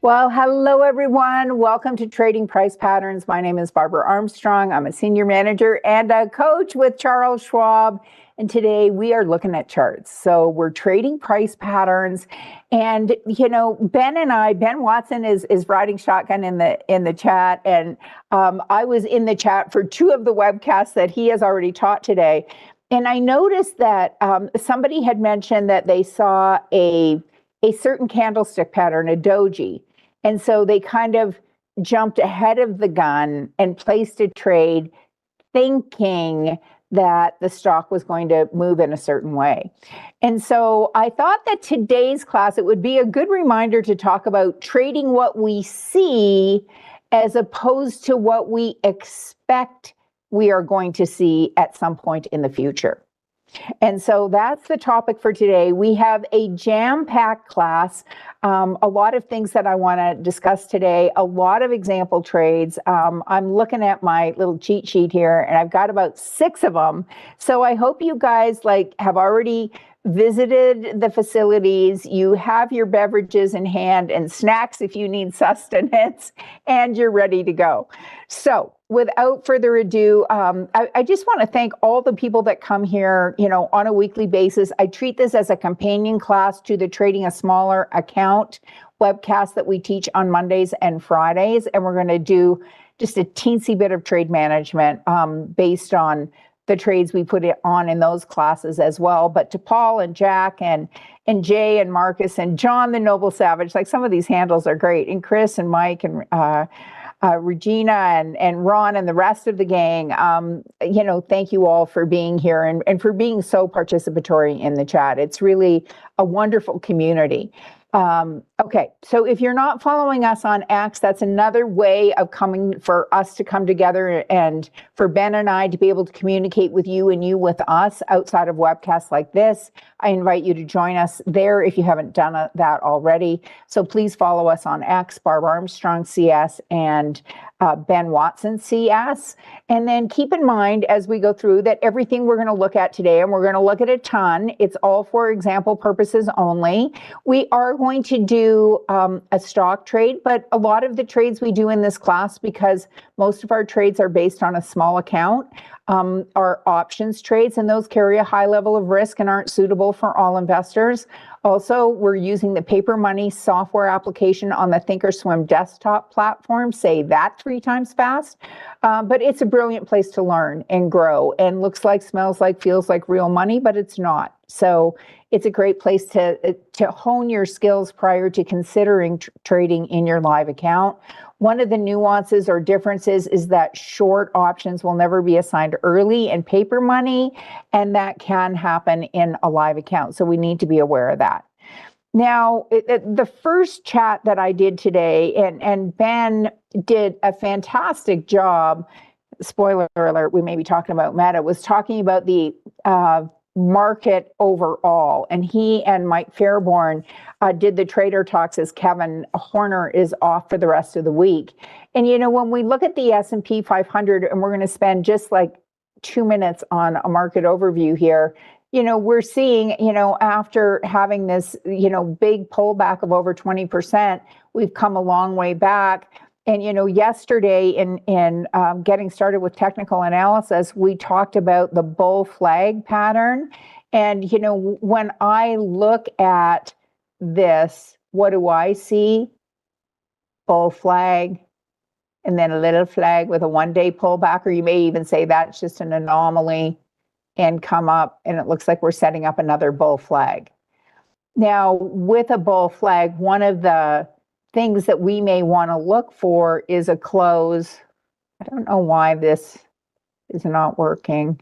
Well, hello everyone. Welcome to Trading Price Patterns. My name is Barbara Armstrong. I'm a senior manager and a coach with Charles Schwab. And today we are looking at charts. So we're trading price patterns. And Ben Watson is riding shotgun in the chat. And I was in the chat for two of the webcasts that he has already taught today. And I noticed that somebody had mentioned that they saw a certain candlestick pattern, a doji. And so they kind of jumped ahead of the gun and placed a trade thinking that the stock was going to move in a certain way. And so I thought that today's class, it would be a good reminder to talk about trading what we see as opposed to what we expect we are going to see at some point in the future. And so that's the topic for today. We have a jam-packed class, a lot of things that I want to discuss today, a lot of example trades. I'm looking at my little cheat sheet here, and I've got about 6 of them. So I hope you guys have already visited the facilities, you have your beverages in hand and snacks if you need sustenance, and you're ready to go. So without further ado, I just want to thank all the people that come here, on a weekly basis. I treat this as a companion class to the Trading a Smaller Account webcast that we teach on Mondays and Fridays. And we're going to do just a teensy bit of trade management based on the trades we put it on in those classes as well. But to Paul and Jack and Jay and Marcus and John the Noble Savage, some of these handles are great, and Chris and Mike and Regina and Ron and the rest of the gang, thank you all for being here and for being so participatory in the chat. It's really a wonderful community. Okay, so if you're not following us on X, that's another way of for us to come together and for Ben and I to be able to communicate with you and you with us outside of webcasts like this. I invite you to join us there if you haven't done that already. So please follow us on X, Barbara Armstrong CS, and Ben Watson CS. And then keep in mind as we go through that everything we're going to look at today, and we're going to look at a ton, it's all for example purposes only. We are going to do a stock trade, but a lot of the trades we do in this class, because most of our trades are based on a small account, are options trades, and those carry a high level of risk and aren't suitable for all investors. Also, we're using the Paper Money software application on the Thinkorswim desktop platform. Say that 3 times fast. But it's a brilliant place to learn and grow, and looks like, smells like, feels like real money, but it's not. So it's a great place to hone your skills prior to considering trading in your live account. One of the nuances or differences is that short options will never be assigned early in Paper Money, and that can happen in a live account. So we need to be aware of that. Now, the first chat that I did today, and Ben did a fantastic job, spoiler alert, we may be talking about Meta, was talking about the market overall. And he and Mike Fairborn did the trader talks as Kevin Horner is off for the rest of the week. And, when we look at the S&P 500, and we're going to spend just 2 minutes on a market overview here, we're seeing, after having this, big pullback of over 20%, we've come a long way back. And, yesterday in getting started with technical analysis, we talked about the bull flag pattern. And, when I look at this, what do I see? Bull flag, and then a little flag with a 1-day pullback, or you may even say that's just an anomaly, and come up, and it looks like we're setting up another bull flag. Now, with a bull flag, one of the things that we may want to look for is a close. I don't know why this is not working.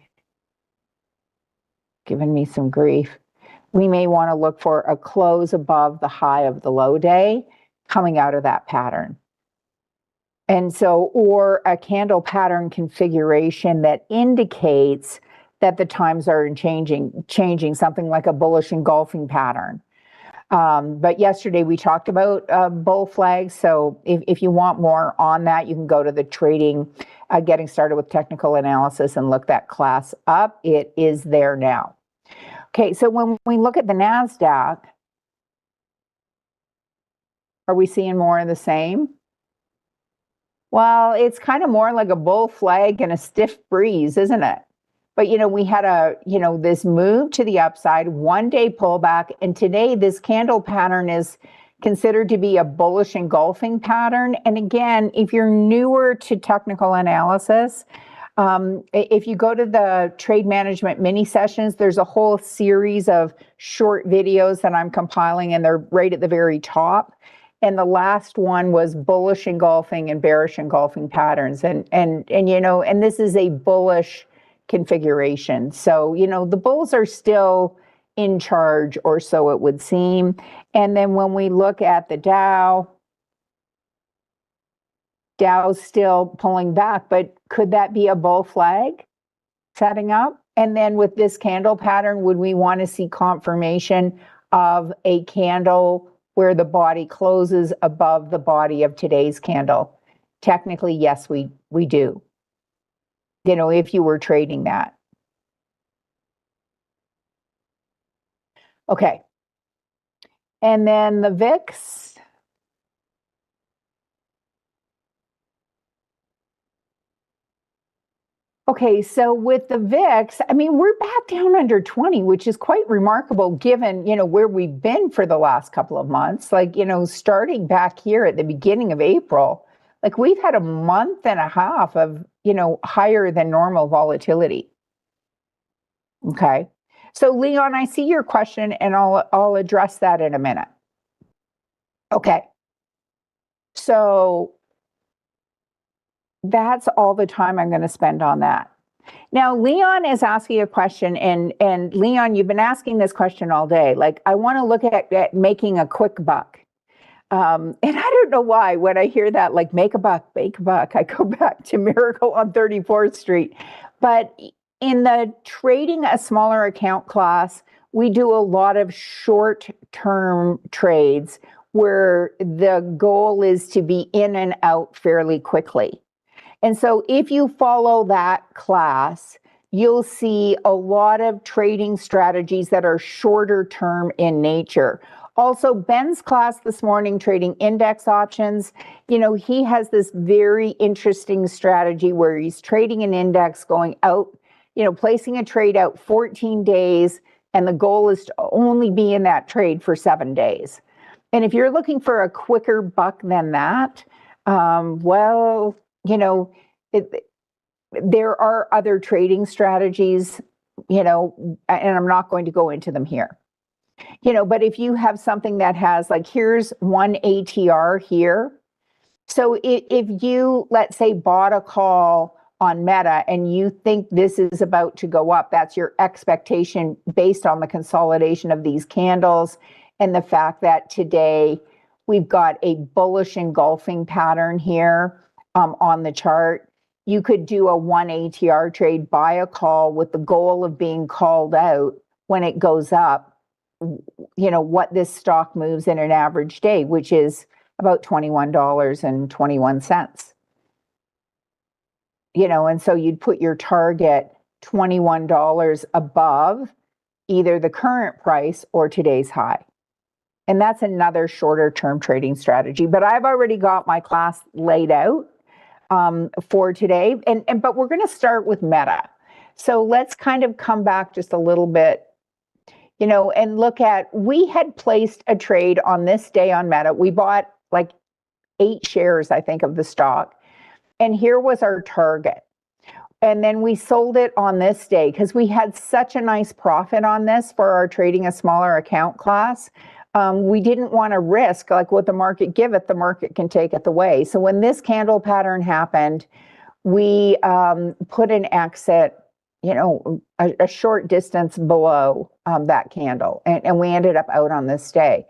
Giving me some grief. We may want to look for a close above the high of the low day coming out of that pattern. And so, or a candle pattern configuration that indicates that the times are changing, something like a bullish engulfing pattern. But yesterday we talked about bull flags. So if you want more on that, you can go to the trading, getting started with technical analysis, and look that class up. It is there now. Okay, so when we look at the NASDAQ, Are we seeing more of the same? Well, it's kind of more like a bull flag and a stiff breeze, isn't it? But we had this move to the upside, 1 day pullback, and today this candle pattern is considered to be a bullish engulfing pattern. And again, if you're newer to technical analysis, if you go to the trade management mini sessions, there's a whole series of short videos that I'm compiling, and they're right at the very top. And the last one was bullish engulfing and bearish engulfing patterns. And this is a bullish configuration. So, the bulls are still in charge, or so it would seem. And then when we look at the Dow's still pulling back, but could that be a bull flag setting up? And then with this candle pattern, would we want to see confirmation of a candle where the body closes above the body of today's candle? Technically, yes, we do. If you were trading that. Okay. And then the VIX. Okay, so with the VIX, we're back down under 20, which is quite remarkable given, where we've been for the last couple of months. Like, starting back here at the beginning of April, like we've had a month and a half of, higher than normal volatility. Okay. So Leon, I see your question and I'll address that in a minute. Okay. So that's all the time I'm going to spend on that. Now, Leon is asking a question, and Leon, you've been asking this question all day. Like, I want to look at making a quick buck. And I don't know why, when I hear that, like, make a buck, I go back to Miracle on 34th Street. But in the trading a smaller account class, we do a lot of short-term trades where the goal is to be in and out fairly quickly. And so if you follow that class, you'll see a lot of trading strategies that are shorter term in nature. Also, Ben's class this morning, trading index options, he has this very interesting strategy where he's trading an index going out, placing a trade out 14 days, and the goal is to only be in that trade for 7 days. And if you're looking for a quicker buck than that, there are other trading strategies, and I'm not going to go into them here. But if you have something that has, like, here's one ATR here. So if you, let's say, bought a call on Meta and you think this is about to go up, that's your expectation based on the consolidation of these candles and the fact that today we've got a bullish engulfing pattern here on the chart. You could do a 1 ATR trade, buy a call with the goal of being called out when it goes up, what this stock moves in an average day, which is about $21.21. And so you'd put your target $21 above either the current price or today's high. And that's another shorter term trading strategy. But I've already got my class laid out for today. But we're going to start with Meta. So let's kind of come back just a little bit, and look at, we had placed a trade on this day on Meta. We bought like 8 shares, I think, of the stock. And here was our target. And then we sold it on this day because we had such a nice profit on this for our trading a smaller account class. We didn't want to risk, like, what the market giveth, the market can take it away. So when this candle pattern happened, we put an exit, a short distance below that candle. And we ended up out on this day.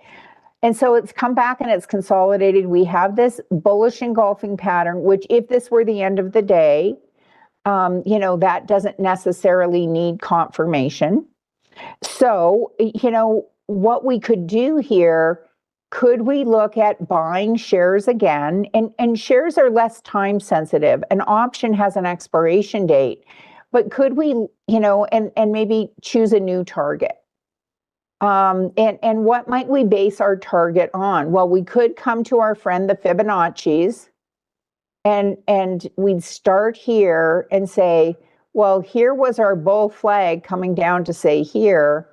And so it's come back and it's consolidated. We have this bullish engulfing pattern, which, if this were the end of the day, that doesn't necessarily need confirmation. So, what we could do here, could we look at buying shares again? And shares are less time sensitive. An option has an expiration date, but could we, and maybe choose a new target? And what might we base our target on? Well, we could come to our friend, the Fibonacci's, and we'd start here and say, well, here was our bull flag coming down to say here,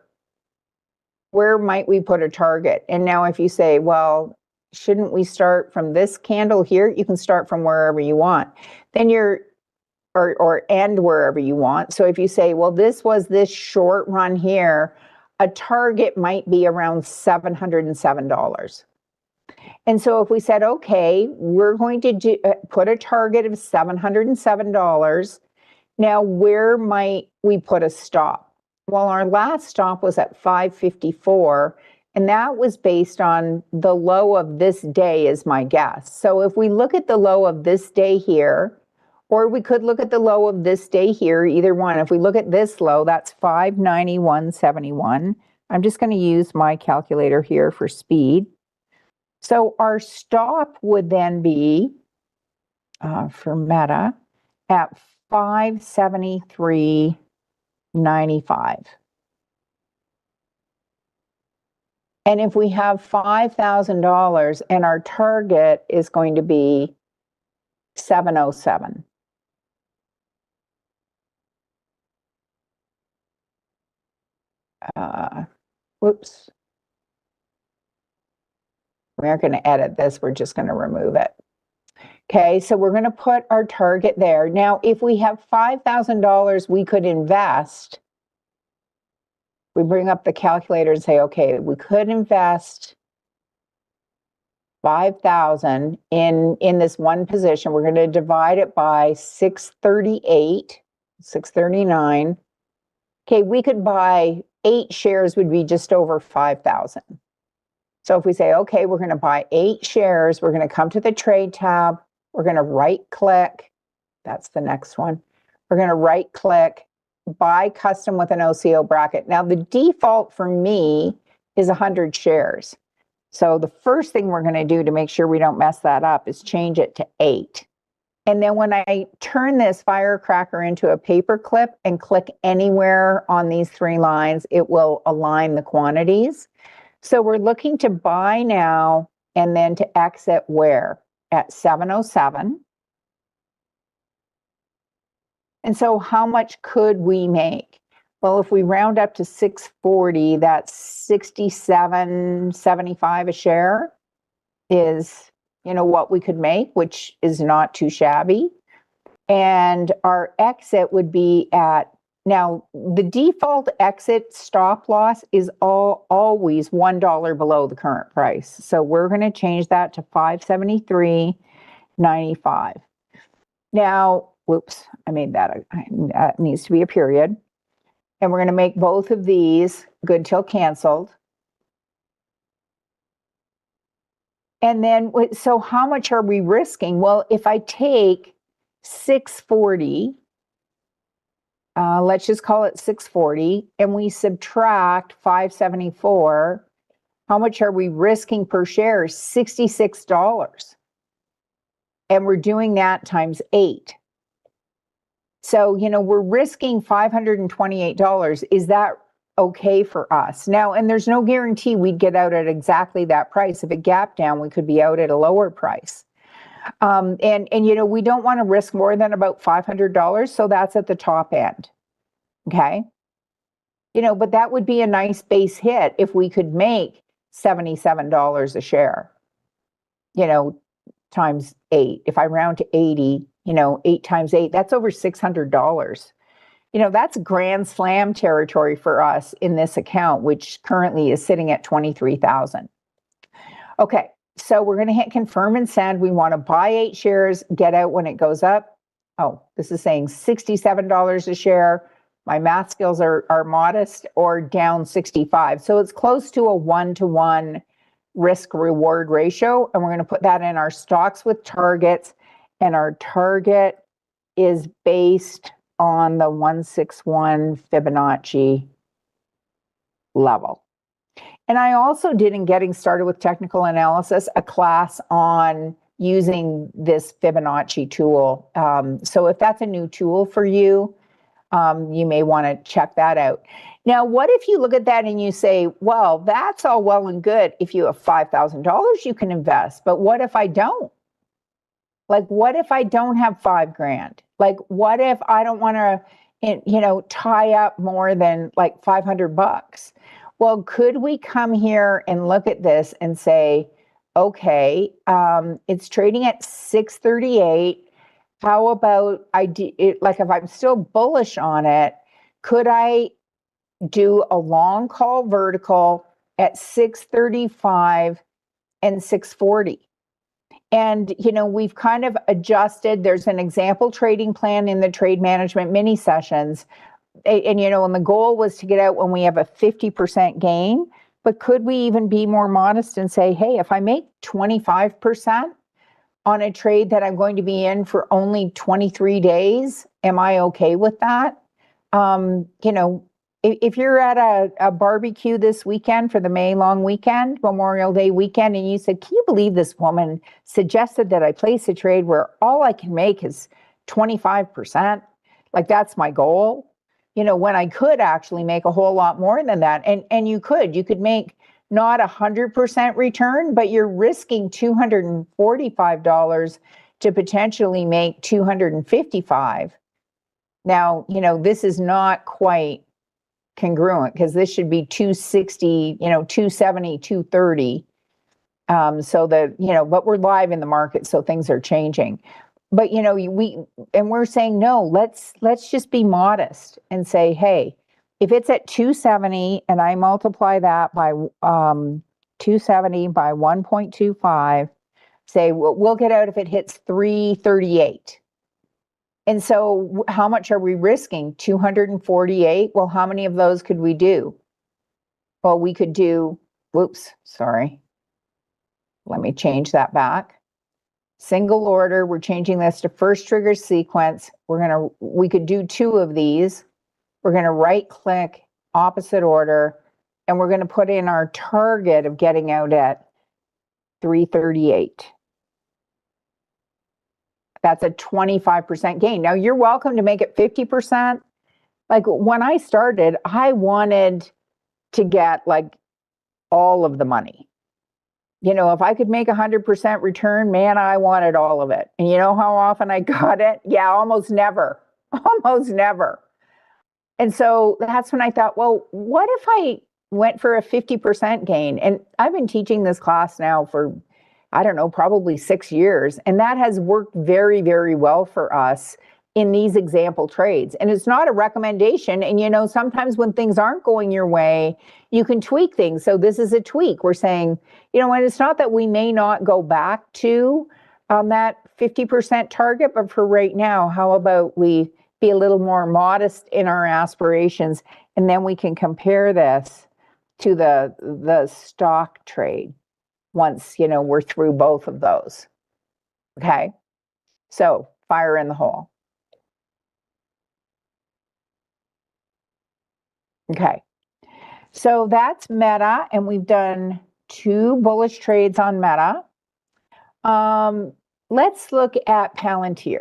where might we put a target? And now if you say, well, shouldn't we start from this candle here? You can start from wherever you want. Then or end wherever you want. So if you say, well, this was this short run here, a target might be around $707. And so if we said, okay, we're going to put a target of $707, now where might we put a stop? Well, our last stop was at 554, and that was based on the low of this day is my guess. So if we look at the low of this day here, or we could look at the low of this day here, either one. If we look at this low, that's 591.71. I'm just going to use my calculator here for speed. So our stop would then be, for Meta, at 573.95. And if we have $5,000 and our target is going to be 707. Whoops. We aren't going to edit this, we're just going to remove it. Okay, so we're going to put our target there. Now, if we have $5,000 we could invest, we bring up the calculator and say, okay, we could invest 5,000 in this one position. We're going to divide it by 638, 639. Okay, we could buy 8 shares would be just over 5,000. So if we say, okay, we're going to buy 8 shares, we're going to come to the trade tab, we're going to right click, that's the next one. We're going to right click, buy custom with an OCO bracket. Now the default for me is 100 shares. So the first thing we're going to do to make sure we don't mess that up is change it to 8. And then when I turn this firecracker into a paper clip and click anywhere on these 3 lines, it will align the quantities. So we're looking to buy now and then to exit where? At 707. And so how much could we make? Well, if we round up to 640, that's 67.75 a share is, what we could make, which is not too shabby. And our exit would be at, now the default exit stop loss is always $1 below the current price. So we're going to change that to 573.95. Now, whoops, I made that, that needs to be a period. And we're going to make both of these good till canceled. And then, so how much are we risking? Well, if I take 640, let's just call it 640, and we subtract 574, how much are we risking per share? $66. And we're doing that times 8. So, we're risking $528. Is that okay for us? Now, and there's no guarantee we'd get out at exactly that price. If it gapped down, we could be out at a lower price. And we don't want to risk more than about $500. So that's at the top end. Okay. But that would be a nice base hit if we could make $77 a share, times 8. If I round to 80, 8 times 8, that's over $600. That's grand slam territory for us in this account, which currently is sitting at 23,000. Okay, so we're going to hit confirm and send. We want to buy 8 shares, get out when it goes up. Oh, this is saying $67 a share. My math skills are modest, or down 65. So it's close to a 1-to-1 risk reward ratio. And we're going to put that in our stocks with targets. And our target is based on the 161 Fibonacci level. And I also did, in Getting Started with Technical Analysis, a class on using this Fibonacci tool. So if that's a new tool for you, you may want to check that out. Now, what if you look at that and you say, well, that's all well and good if you have $5,000 you can invest, but what if I don't? Like, what if I don't have $5,000? Like, what if I don't want to, tie up more than like $500? Well, could we come here and look at this and say, okay, it's trading at 638. How about like if I'm still bullish on it, could I do a long call vertical at 635 and 640? And, we've kind of adjusted. There's an example trading plan in the trade management mini sessions. And the goal was to get out when we have a 50% gain. But could we even be more modest and say, hey, if I make 25% on a trade that I'm going to be in for only 23 days, am I okay with that? If you're at a barbecue this weekend for the May long weekend, Memorial Day weekend, and you said, can you believe this woman suggested that I place a trade where all I can make is 25%? Like, that's my goal. When I could actually make a whole lot more than that. And you could make not 100% return, but you're risking $245 to potentially make $255. Now, this is not quite congruent because this should be 260, 270, 230. But we're live in the market, so things are changing. But we're saying no, let's just be modest and say, hey, if it's at 270 and I multiply that by 270 by 1.25, say we'll get out if it hits 338. And so how much are we risking? 248. Well, how many of those could we do? Well, we could do, sorry. Let me change that back. Single order, we're changing this to first trigger sequence. We could do 2 of these. We're going to right click opposite order, and we're going to put in our target of getting out at 338. That's a 25% gain. Now, you're welcome to make it 50%. Like, when I started, I wanted to get like all of the money. If I could make 100% return, man, I wanted all of it. And you know how often I got it? Yeah, almost never. Almost never. And so that's when I thought, well, what if I went for a 50% gain? And I've been teaching this class now for, I don't know, probably 6 years. And that has worked very, very well for us in these example trades. And it's not a recommendation. And, sometimes when things aren't going your way, you can tweak things. So this is a tweak. We're saying, and it's not that we may not go back to that 50% target, but for right now, how about we be a little more modest in our aspirations, and then we can compare this to the stock trade once, we're through both of those. Okay. So fire in the hole. Okay. So that's Meta, and we've done 2 bullish trades on Meta. Let's look at Palantir.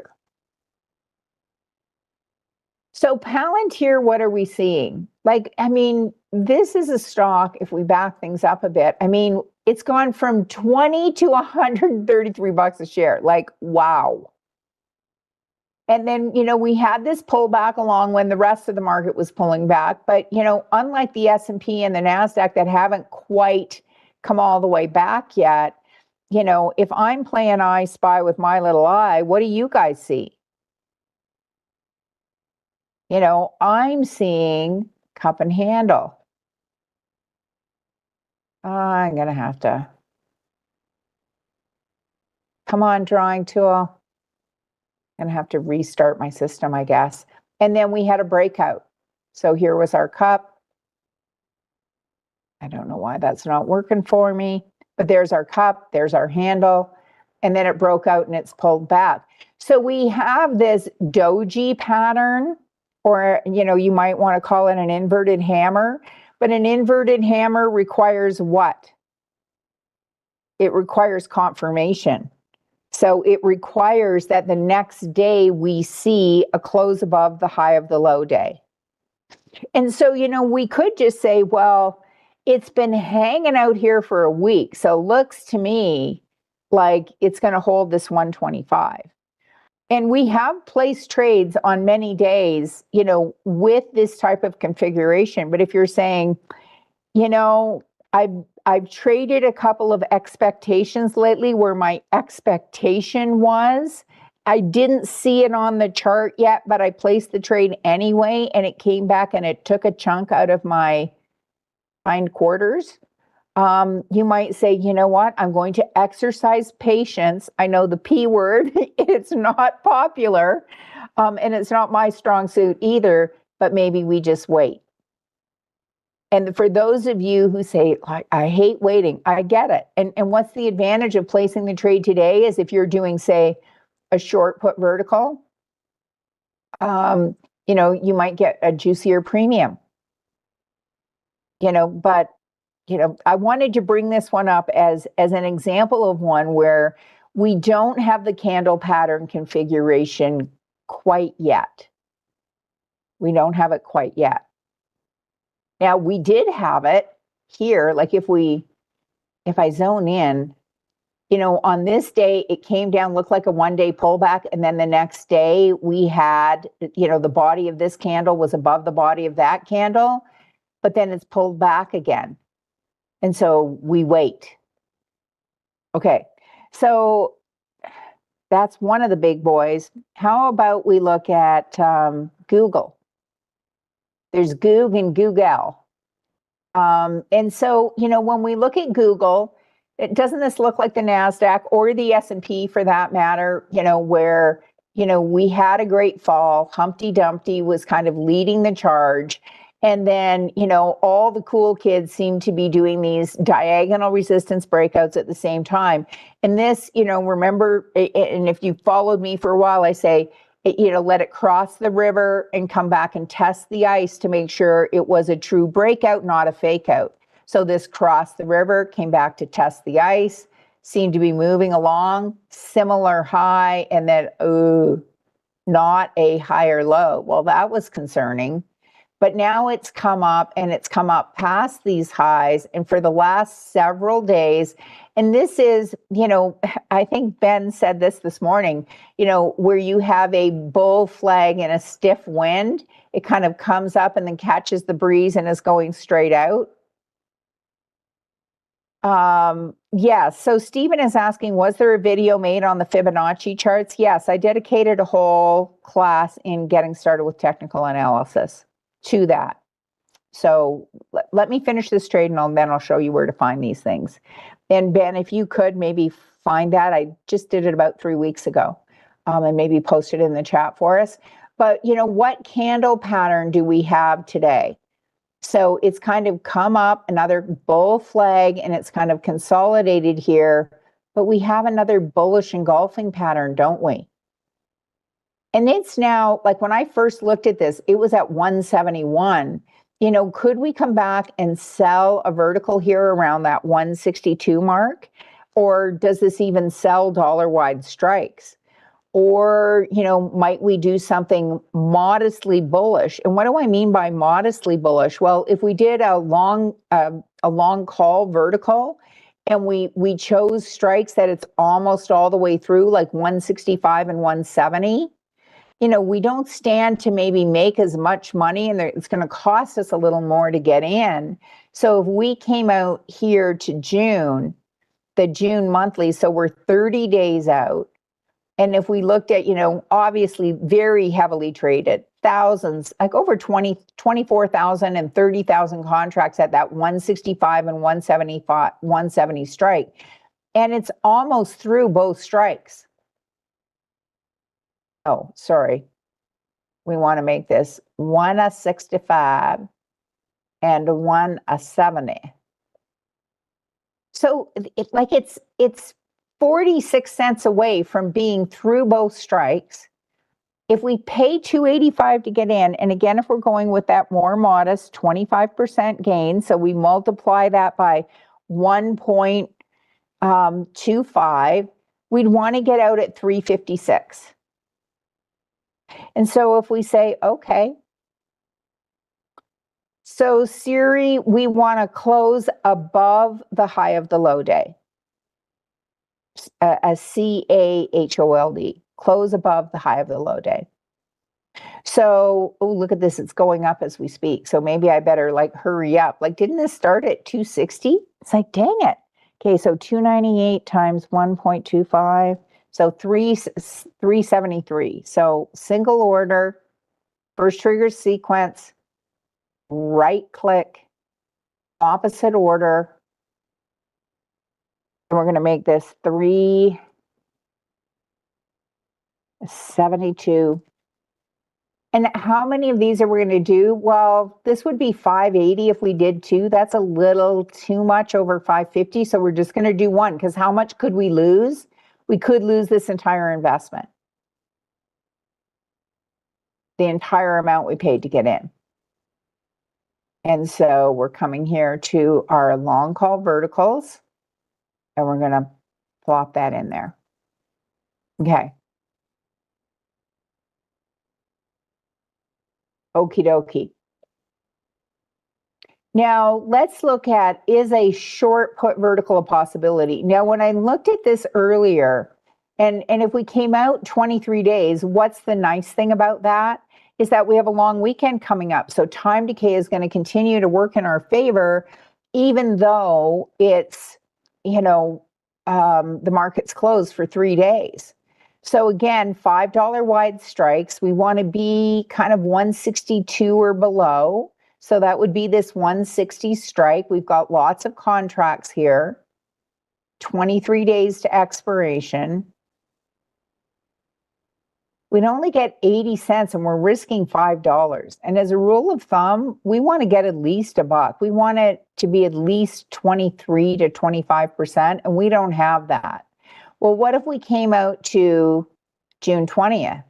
So Palantir, what are we seeing? This is a stock, if we back things up a bit, it's gone from 20 to $133 a share. Like, wow. And then, we had this pullback along when the rest of the market was pulling back. But, unlike the S&P and the NASDAQ that haven't quite come all the way back yet, if I'm playing I Spy with my little eye, what do you guys see? I'm seeing cup and handle. I'm going to have to. Come on, drawing tool. I'm going to have to restart my system, I guess. And then we had a breakout. So here was our cup. I don't know why that's not working for me, but there's our cup, there's our handle, and then it broke out and it's pulled back. So we have this doji pattern, or, you might want to call it an inverted hammer, but an inverted hammer requires what? It requires confirmation. So it requires that the next day we see a close above the high of the low day. And so, we could just say, well, it's been hanging out here for a week. So looks to me like it's going to hold this 125. And we have placed trades on many days, with this type of configuration. But if you're saying, I've traded a couple of expectations lately where my expectation was, I didn't see it on the chart yet, but I placed the trade anyway, and it came back and it took a chunk out of my hind quarters. You might say, you know what, I'm going to exercise patience. I know the P word, it's not popular, and it's not my strong suit either, but maybe we just wait. And for those of you who say, I hate waiting, I get it. And what's the advantage of placing the trade today is if you're doing, say, a short put vertical, you might get a juicier premium. But I wanted to bring this one up as an example of one where we don't have the candle pattern configuration quite yet. We don't have it quite yet. Now, we did have it here, like if I zone in, on this day, it came down, looked like a one-day pullback, and then the next day we had, the body of this candle was above the body of that candle, but then it's pulled back again. And so we wait. Okay, so that's one of the big boys. How about we look at Google? There's Goog and Google. And so, when we look at Google, doesn't this look like the NASDAQ or the S&P for that matter, where, we had a great fall, Humpty Dumpty was kind of leading the charge. And then, all the cool kids seem to be doing these diagonal resistance breakouts at the same time. And this, remember, and if you followed me for a while, I say, let it cross the river and come back and test the ice to make sure it was a true breakout, not a fake out. So this crossed the river, came back to test the ice, seemed to be moving along, similar high, and then, not a higher low. Well, that was concerning. But now it's come up and it's come up past these highs. And for the last several days, and this is, I think Ben said this morning, where you have a bull flag and a stiff wind, it kind of comes up and then catches the breeze and is going straight out. Yes. So Stephen is asking, was there a video made on the Fibonacci charts? Yes, I dedicated a whole class in getting started with technical analysis to that. So let me finish this trade and then I'll show you where to find these things. And Ben, if you could maybe find that, I just did it about 3 weeks ago, and maybe post it in the chat for us. But what candle pattern do we have today? So it's kind of come up, another bull flag, and it's kind of consolidated here, but we have another bullish engulfing pattern, don't we? And it's now, like when I first looked at this, it was at 171. Could we come back and sell a vertical here around that 162 mark? Or does this even sell dollar-wide strikes? Or, might we do something modestly bullish? And what do I mean by modestly bullish? Well, if we did a long call vertical and we chose strikes that it's almost all the way through, like 165 and 170, we don't stand to maybe make as much money, and it's going to cost us a little more to get in. So if we came out here to June, the June monthly, so we're 30 days out. And if we looked at, obviously very heavily traded, thousands, like over 24,000 and 30,000 contracts at that 165 and 170 strike. And it's almost through both strikes. Oh, sorry. We want to make this 165 and 170. So it's 46 cents away from being through both strikes. If we pay $285 to get in, and again, if we're going with that more modest 25% gain, so we multiply that by 1.25, we'd want to get out at 356. And so if we say, okay, So Siri, we want to close above the high of the low day. A CAHOLD, close above the high of the low day. So, oh, look at this. It's going up as we speak. So maybe I better like hurry up. Like, didn't this start at 260? It's like, dang it. Okay, so 298 times 1.25. So 373. So single order, first trigger sequence, right click, opposite order. And we're going to make this 372. And how many of these are we going to do? Well, this would be 580 if we did two. That's a little too much over 550. So we're just going to do one, because how much could we lose? We could lose this entire investment. The entire amount we paid to get in. And so we're coming here to our long call verticals, and we're going to plop that in there. Okay. Okie dokie. Now let's look at, is a short put vertical a possibility? Now, when I looked at this earlier, and if we came out 23 days, what's the nice thing about that? Is that we have a long weekend coming up. So time decay is going to continue to work in our favor, even though it's, the market's closed for 3 days. So again, $5 wide strikes. We want to be kind of 162 or below. So that would be this 160 strike. We've got lots of contracts here. 23 days to expiration. We'd only get 80 cents and we're risking $5. And as a rule of thumb, we want to get at least $1. We want it to be at least 23 to 25%, and we don't have that. Well, what if we came out to June 20th?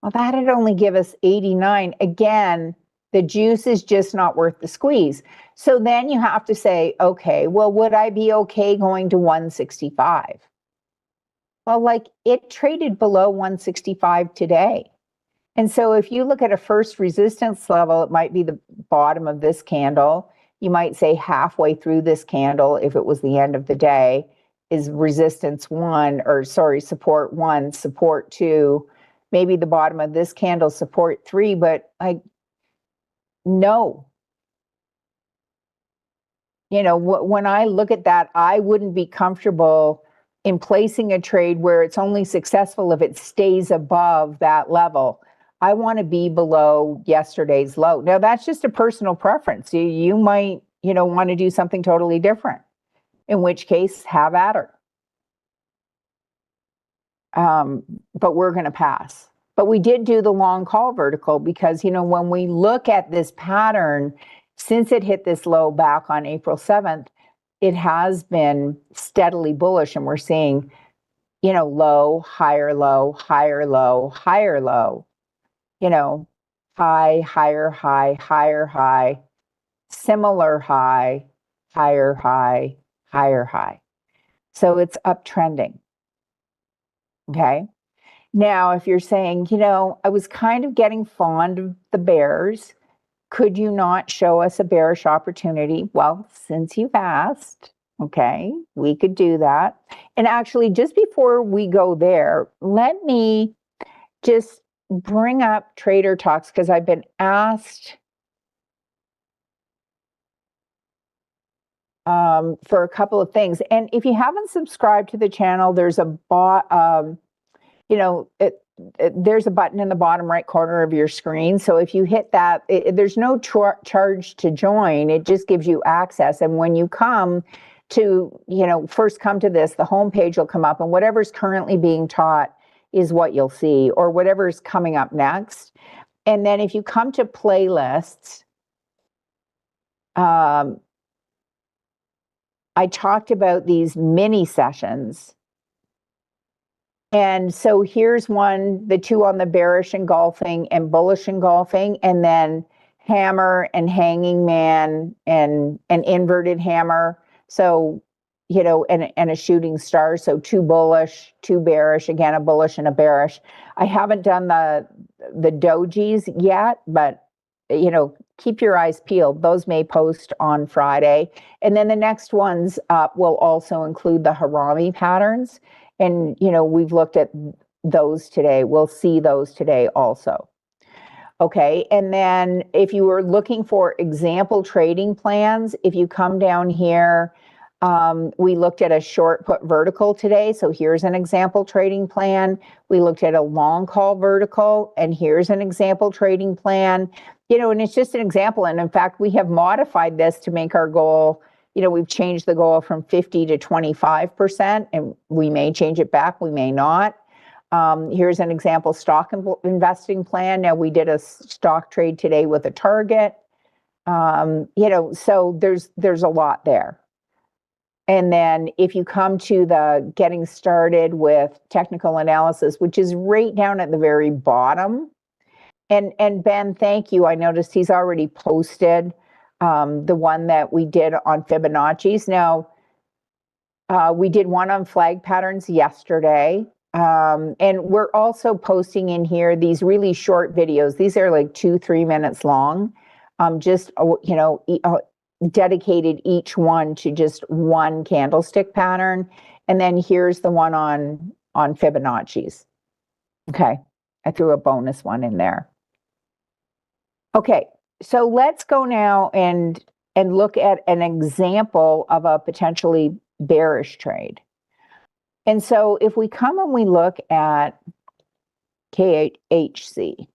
Well, that'd only give us 89. Again, the juice is just not worth the squeeze. So then you have to say, okay, well, would I be okay going to 165? Well, like it traded below 165 today. And so if you look at a first resistance level, it might be the bottom of this candle. You might say halfway through this candle, if it was the end of the day, is resistance one, or sorry, support one, support two, maybe the bottom of this candle, support three, but like, no. When I look at that, I wouldn't be comfortable in placing a trade where it's only successful if it stays above that level. I want to be below yesterday's low. Now, that's just a personal preference. You might, want to do something totally different, in which case, have at her. But we're going to pass. But we did do the long call vertical because, when we look at this pattern, since it hit this low back on April 7th, it has been steadily bullish, and we're seeing, low, higher low, higher low, higher low, high, higher high, higher high, similar high, higher high, higher high. So it's uptrending. Okay. Now, if you're saying, I was kind of getting fond of the bears, could you not show us a bearish opportunity? Well, since you've asked, okay, we could do that. And actually, just before we go there, let me just bring up Trader Talks, because I've been asked for a couple of things. And if you haven't subscribed to the channel, there's a there's a button in the bottom right corner of your screen. So if you hit that, there's no charge to join. It just gives you access. And when you come to, first come to this, the homepage will come up, and whatever's currently being taught is what you'll see, or whatever's coming up next. And then if you come to playlists, I talked about these mini sessions. And so here's one, the two on the bearish engulfing and bullish engulfing, and then hammer and hanging man and an inverted hammer. So, and a shooting star. So two bullish, two bearish, again, a bullish and a bearish. I haven't done the dojis yet, but keep your eyes peeled. Those may post on Friday. And then the next ones will also include the Harami patterns. And, we've looked at those today. We'll see those today also. Okay, and then if you were looking for example trading plans, if you come down here, we looked at a short put vertical today. So here's an example trading plan. We looked at a long call vertical, and here's an example trading plan. And it's just an example. And in fact, we have modified this to make our goal, we've changed the goal from 50 to 25%, and we may change it back, we may not. Here's an example stock investing plan. Now, we did a stock trade today with a target. So there's a lot there. And then if you come to the getting started with technical analysis, which is right down at the very bottom. And Ben, thank you. I noticed he's already posted the one that we did on Fibonacci's. Now, we did one on flag patterns yesterday. And we're also posting in here these really short videos. These are like 2-3 minutes long. Dedicated each one to just one candlestick pattern. And then here's the one on Fibonacci's. Okay, I threw a bonus one in there. Okay, so let's go now and look at an example of a potentially bearish trade. And so if we come and we look at KHC.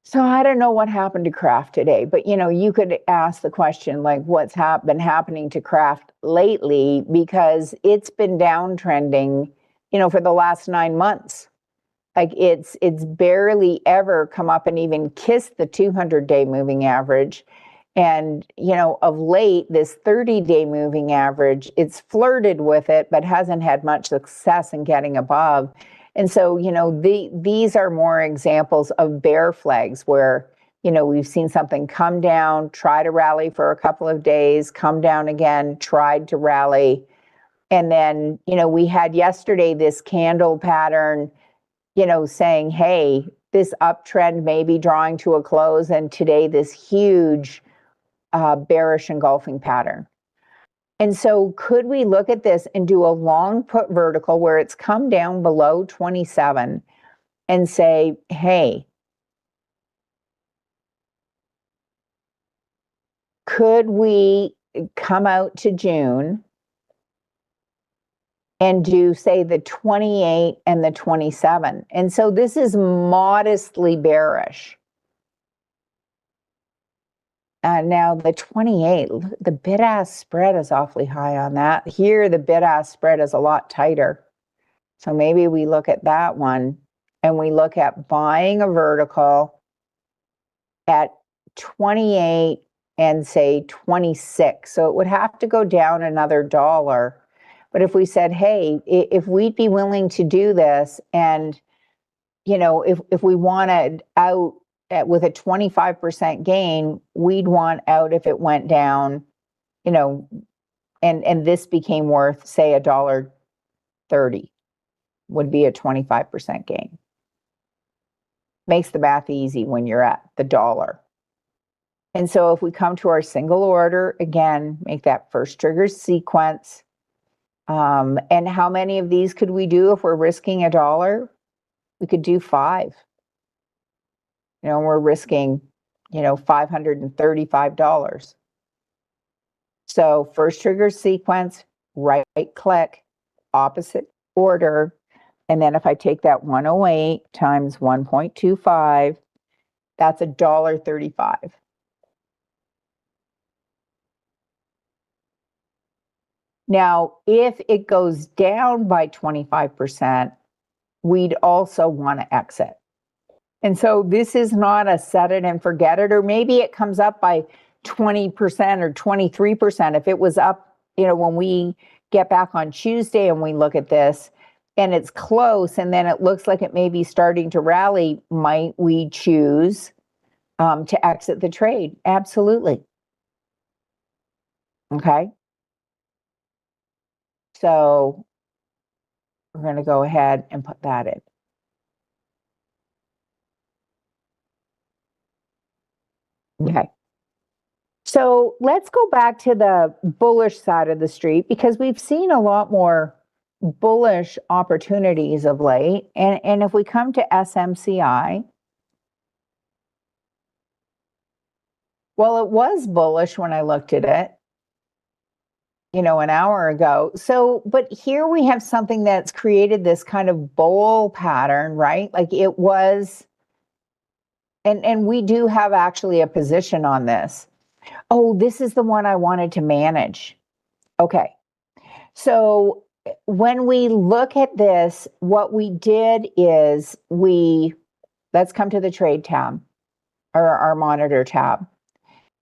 So I don't know what happened to Kraft today, but you could ask the question, like, what's been happening to Kraft lately, because it's been downtrending, for the last 9 months. Like it's barely ever come up and even kissed the 200-day moving average. And, of late, this 30-day moving average, it's flirted with it, but hasn't had much success in getting above. And so, these are more examples of bear flags where, we've seen something come down, try to rally for a couple of days, come down again, tried to rally. And then, we had yesterday this candle pattern, saying, hey, this uptrend may be drawing to a close. And today, this huge bearish engulfing pattern. And so could we look at this and do a long put vertical where it's come down below 27 and say, hey, could we come out to June and do, say, the 28 and the 27? And so this is modestly bearish. Now the 28, the bid-ask spread is awfully high on that. Here, the bid-ask spread is a lot tighter. So maybe we look at that one and we look at buying a vertical at 28 and say 26. So it would have to go down another $1. But if we said, hey, if we'd be willing to do this, and, if we wanted out with a 25% gain, we'd want out if it went down, and this became worth, say, $1.30 would be a 25% gain. Makes the math easy when you're at the dollar. And so if we come to our single order, again, make that first trigger sequence. And how many of these could we do if we're risking $1? We could do 5. We're risking, $535. So first trigger sequence, right click, opposite order. And then if I take that 108 times 1.25, that's $1.35. Now, if it goes down by 25%, we'd also want to exit. And so this is not a set it and forget it, or maybe it comes up by 20% or 23%. If it was up, when we get back on Tuesday and we look at this and it's close and then it looks like it may be starting to rally, might we choose to exit the trade? Absolutely. Okay. So we're going to go ahead and put that in. Okay. So let's go back to the bullish side of the street because we've seen a lot more bullish opportunities of late. And if we come to SMCI, well, it was bullish when I looked at it, an hour ago. So, but here we have something that's created this kind of bowl pattern, right? Like it was, and we do have actually a position on this. Oh, this is the one I wanted to manage. Okay. So when we look at this, what we did is let's come to the trade tab or our monitor tab.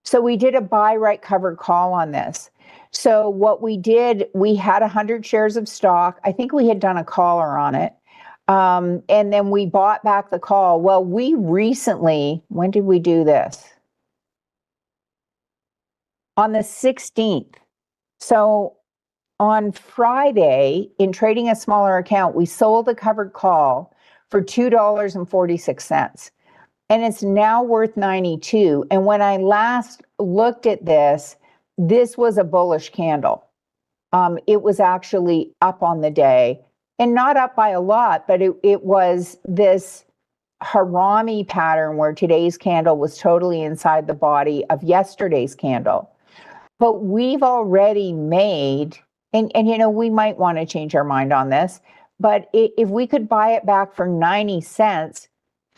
So we did a buy right covered call on this. So what we did, we had 100 shares of stock. I think we had done a caller on it. And then we bought back the call. Well, we recently, when did we do this? On the 16th. So on Friday, in trading a smaller account, we sold a covered call for $2.46. And it's now worth 92. And when I last looked at this, this was a bullish candle. It was actually up on the day and not up by a lot, but it was this harami pattern where today's candle was totally inside the body of yesterday's candle. But we've already made, and we might want to change our mind on this, but if we could buy it back for 90 cents,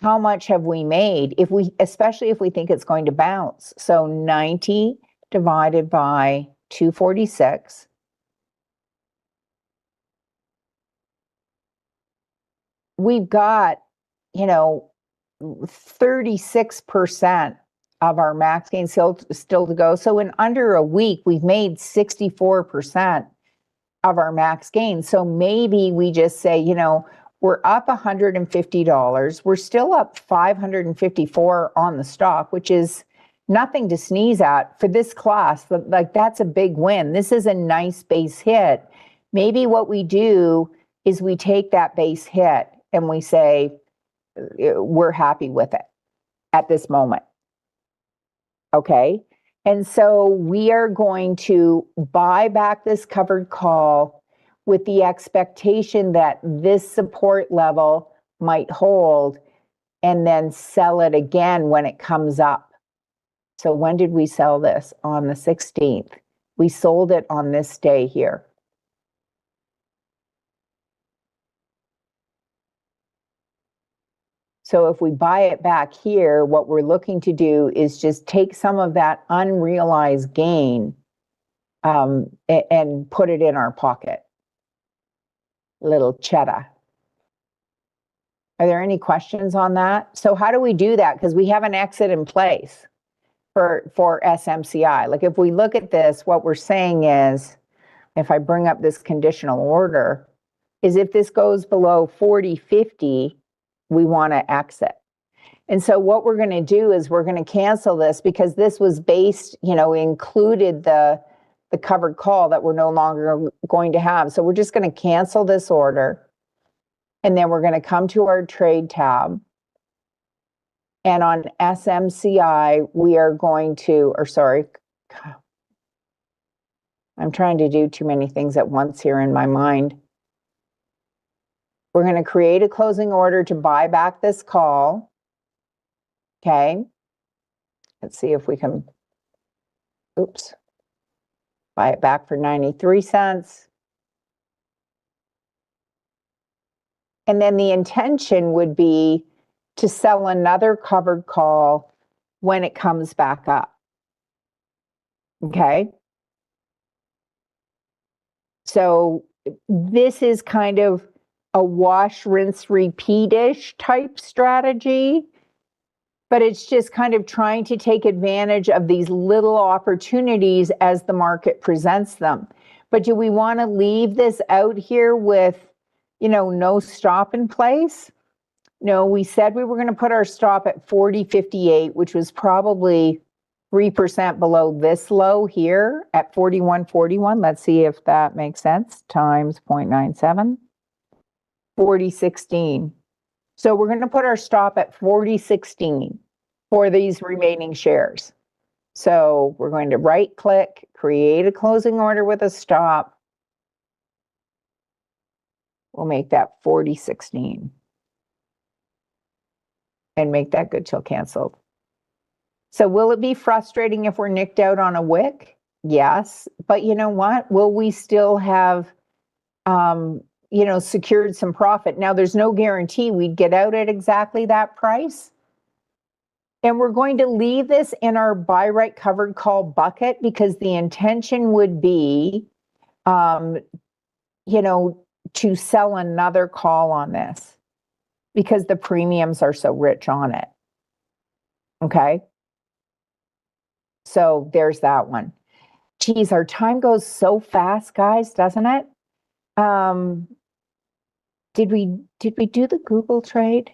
how much have we made especially if we think it's going to bounce? So 90 divided by 246. We've got, 36% of our max gain still to go. So in under a week, we've made 64% of our max gain. So maybe we just say, we're up $150. We're still up $554 on the stock, which is nothing to sneeze at for this class. Like that's a big win. This is a nice base hit. Maybe what we do is we take that base hit and we say, we're happy with it at this moment. Okay. And so we are going to buy back this covered call with the expectation that this support level might hold and then sell it again when it comes up. So when did we sell this? On the 16th. We sold it on this day here. So if we buy it back here, what we're looking to do is just take some of that unrealized gain and put it in our pocket. Little cheddar. Are there any questions on that? So how do we do that? Because we have an exit in place for SMCI. Like if we look at this, what we're saying is, if I bring up this conditional order, is if this goes below 40.50, we want to exit. And so what we're going to do is we're going to cancel this because this was based, included the covered call that we're no longer going to have. So we're just going to cancel this order. And then we're going to come to our trade tab. And on SMCI, we are going to, I'm trying to do too many things at once here in my mind. We're going to create a closing order to buy back this call. Okay. Let's see if we can, buy it back for 93 cents. And then the intention would be to sell another covered call when it comes back up. Okay. So this is kind of a wash, rinse, repeat-ish type strategy, but it's just kind of trying to take advantage of these little opportunities as the market presents them. But do we want to leave this out here with, no stop in place? No, we said we were going to put our stop at 40.58, which was probably 3% below this low here at 41.41. Let's see if that makes sense. Times 0.97. 40.16. So we're going to put our stop at 40.16. for these remaining shares. So we're going to right click, create a closing order with a stop. We'll make that 40.16 and make that good till canceled. So will it be frustrating if we're nicked out on a wick? Yes. But you know what? Will we still have, secured some profit? Now, there's no guarantee we'd get out at exactly that price. And we're going to leave this in our buy right covered call bucket because the intention would be, to sell another call on this because the premiums are so rich on it. Okay. So there's that one. Geez, our time goes so fast, guys, doesn't it? Did we do the Google trade?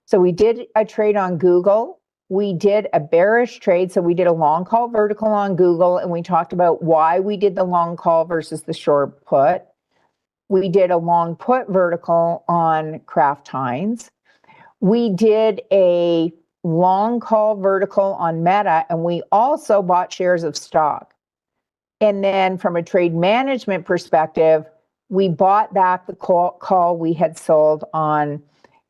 So we did a trade on Google. We did a bearish trade. So we did a long call vertical on Google, and we talked about why we did the long call versus the short put. We did a long put vertical on Kraft Heinz. We did a long call vertical on Meta, and we also bought shares of stock. And then from a trade management perspective, we bought back the call we had sold on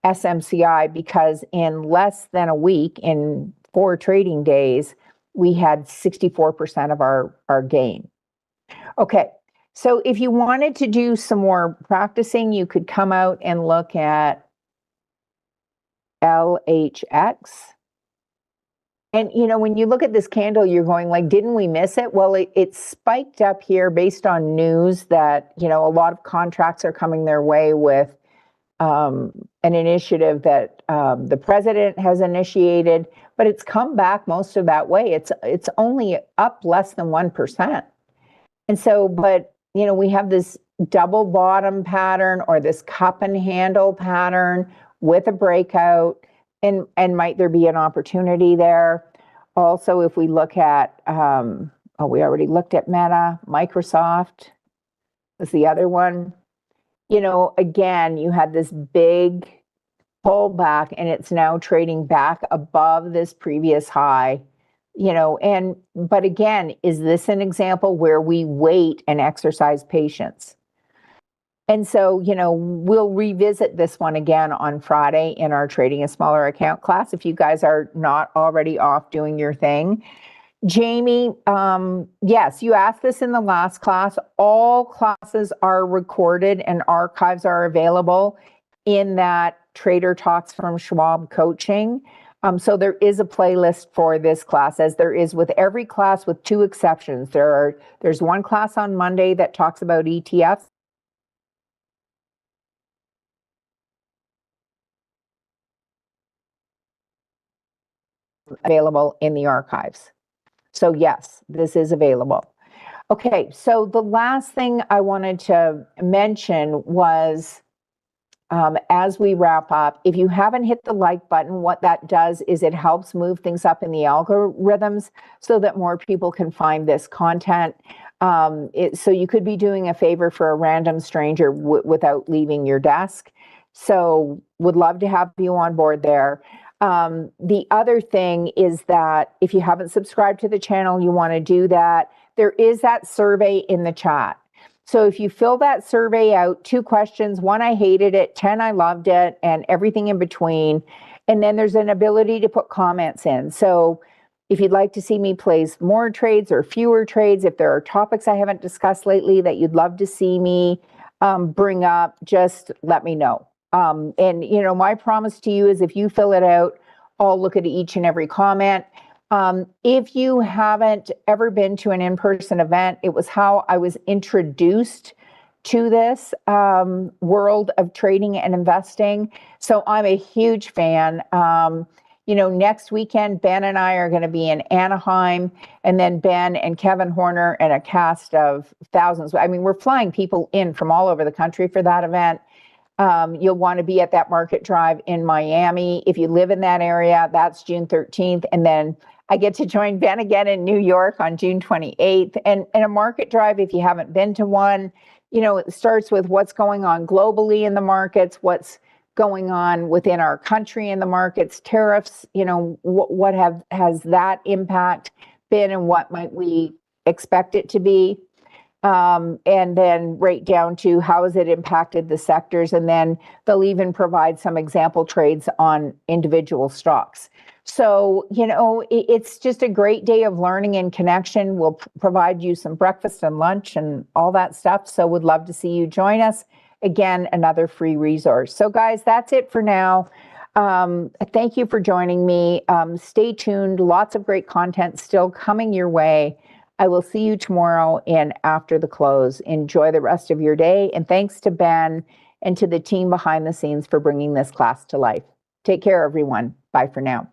SMCI because in less than a week, in 4 trading days, we had 64% of our gain. Okay, so if you wanted to do some more practicing, you could come out and look at LHX. And when you look at this candle, you're going like, didn't we miss it? Well, it spiked up here based on news that, a lot of contracts are coming their way with an initiative that the president has initiated, but it's come back most of that way. It's only up less than 1%. And so, but, we have this double bottom pattern or this cup and handle pattern with a breakout, and might there be an opportunity there? Also, if we look at, we already looked at Meta, Microsoft was the other one. Again, you had this big pullback and it's now trading back above this previous high, but again, is this an example where we wait and exercise patience? And so, we'll revisit this one again on Friday in our Trading a Smaller Account class if you guys are not already off doing your thing. Jamie, yes, you asked this in the last class. All classes are recorded and archives are available in that Trader Talks from Schwab coaching. So there is a playlist for this class, as there is with every class, with 2 exceptions. There's one class on Monday that talks about ETFs. Available in the archives. So yes, this is available. Okay, so the last thing I wanted to mention was, as we wrap up, if you haven't hit the like button, what that does is it helps move things up in the algorithms so that more people can find this content. So you could be doing a favor for a random stranger without leaving your desk. So would love to have you on board there. The other thing is that if you haven't subscribed to the channel, you want to do that. There is that survey in the chat. So if you fill that survey out, 2 questions, 1, I hated it, 10, I loved it, and everything in between. And then there's an ability to put comments in. So if you'd like to see me place more trades or fewer trades, if there are topics I haven't discussed lately that you'd love to see me bring up, just let me know. And my promise to you is if you fill it out, I'll look at each and every comment. If you haven't ever been to an in-person event, it was how I was introduced to this world of trading and investing. So I'm a huge fan. Next weekend, Ben and I are going to be in Anaheim, and then Ben and Kevin Horner and a cast of thousands. I mean, we're flying people in from all over the country for that event. You'll want to be at that market drive in Miami. If you live in that area, that's June 13th. And then I get to join Ben again in New York on June 28th. And a market drive, if you haven't been to one, it starts with what's going on globally in the markets, what's going on within our country and the markets, tariffs, what has that impact been and what might we expect it to be? And then right down to how has it impacted the sectors, and then they'll even provide some example trades on individual stocks. So, it's just a great day of learning and connection. We'll provide you some breakfast and lunch and all that stuff. So would love to see you join us. Again, another free resource. So guys, that's it for now. Thank you for joining me. Stay tuned. Lots of great content still coming your way. I will see you tomorrow and after the close. Enjoy the rest of your day. And thanks to Ben and to the team behind the scenes for bringing this class to life. Take care, everyone. Bye for now.